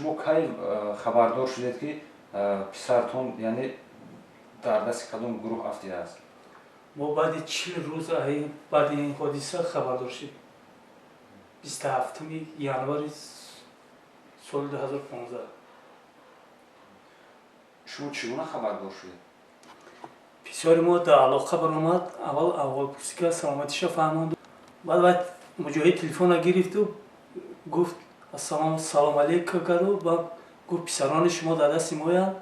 шумо кай хабардор шудед ки писартон яъне дар дасти кадом гурӯҳ афтидааст? мо баъди 40 рӯз баъди ин ҳодиса хабардор шуд. 27 январи соли 2015. шумо чӣ гуна хабардор шудед? писёри мо дар алоқа баромад. аввал аввалпурсӣ кард, саломатиша фаҳмонд. баъд вақт муҷоҳид телефона гирифту гуфт салом алейкум карду. баъд гуфт писарони шумо дар дасти моянд.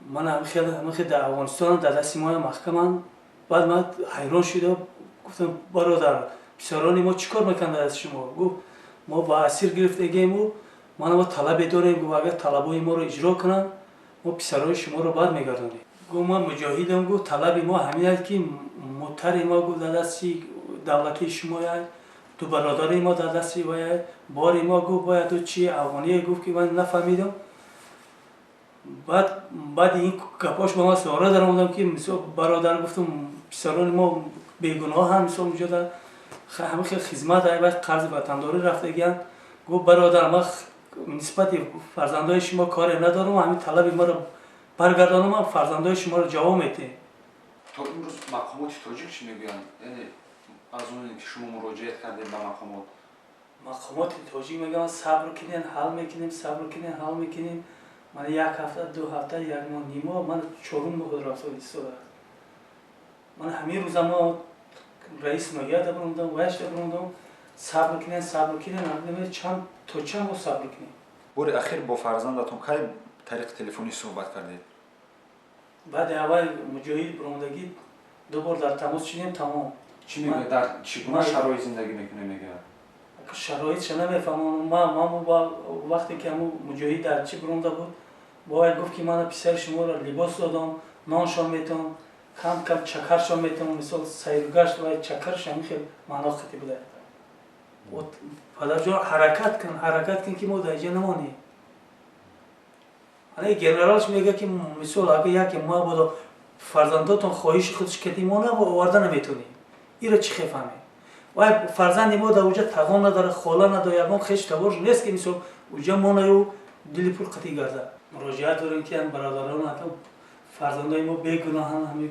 ман ҳамихел дар афғонистонам, дар дасти моя маҳкаманд. баъд ман ҳайрон шуда гуфтам бародар писарони мо чӣ кор мекунанд дар дасти шумо? гуфт мо ба асир гирифтагему, мана мо талабе дорем, гуфт агар талабҳои моро иҷро кунанд мо писарони шуморо бармегардонем. гуфт ман муҷоҳидам, гуфт талаби мо ҳамин аст ки муттари мо гуфт дар дасти давлати шумо аст, ду бародари мо дар дасти вай аст, бори мо гуфт бояд чи афғоние гуфт ки ман нафаҳмидам. баъди ин гапош ба ман сора даромадам ки мисол бародар гуфтам писарони мо бегуноҳанд, мисол муҷода ҳамин хел хизмат ва қарзи ватандорӣ рафтагиянд. гуфт бародар ман нисбати фарзандои шумо коре надорам, ҳамин талаби маро баргардонам, фарзандои шуморо ҷавоб медиҳем. то имрӯз мақомоти тоҷик чӣ мегӯянд? яъне аз оне ки шумо муроҷиат кардед ба мақомот. мақомоти тоҷик мегӯянд сабр кинем, ҳал мекунем, сабр кинем, ҳал мекунем. ман як ҳафта, ду ҳафта, як моҳ, нимо, ман чорум моҳ рафтоди сода. ман ҳамин рӯза мо раис магиада бирондам, вайшда бирондам, сабр кинем, то чанд моҳ сабр кинем. бори ахир бо фарзандатон кай тариқи телефонӣ суҳбат кардед? баъди аввал муҷоҳид биромадагӣ ду бор дар тамос шудем, тамом. чӣ мегӯяд? дар чӣ гуна шароит зиндагӣ мекунем мегӯяд? шароитша намефаҳмам. ман вақте ки ҳамун муҷоҳид дар чӣ биронда буд, бояд гуфт ки ман писари шуморо либос додам, ноншон метавам, кам кам чакаршон метавам, мисол сайргашт ва чакарш ҳамин хел маъноқати буда. падарҷон ҳаракат кун ки мо дар ҷо намонем. генералш мега ки мисол агар яке мабодо фарзандотон хоҳиши худш кади мо оварда наметавонем. иро чӣ хефаҳмем? вай фарзанди мо дар уҷа тағон надорад, хола надорад, ягон хеш табош нест ки мисол уҷа монаю дили пур қатӣ гарда. муроҷиат дорем ки бародарон фарзандои мо бегуноҳанд, ҳамин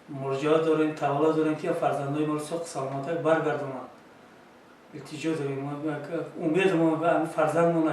муроҷиат дорем, таваллуд дорем ки фарзандои моро соҳ саломатак баргардонанд. илтиҷо дорем, умед мо фарзандмон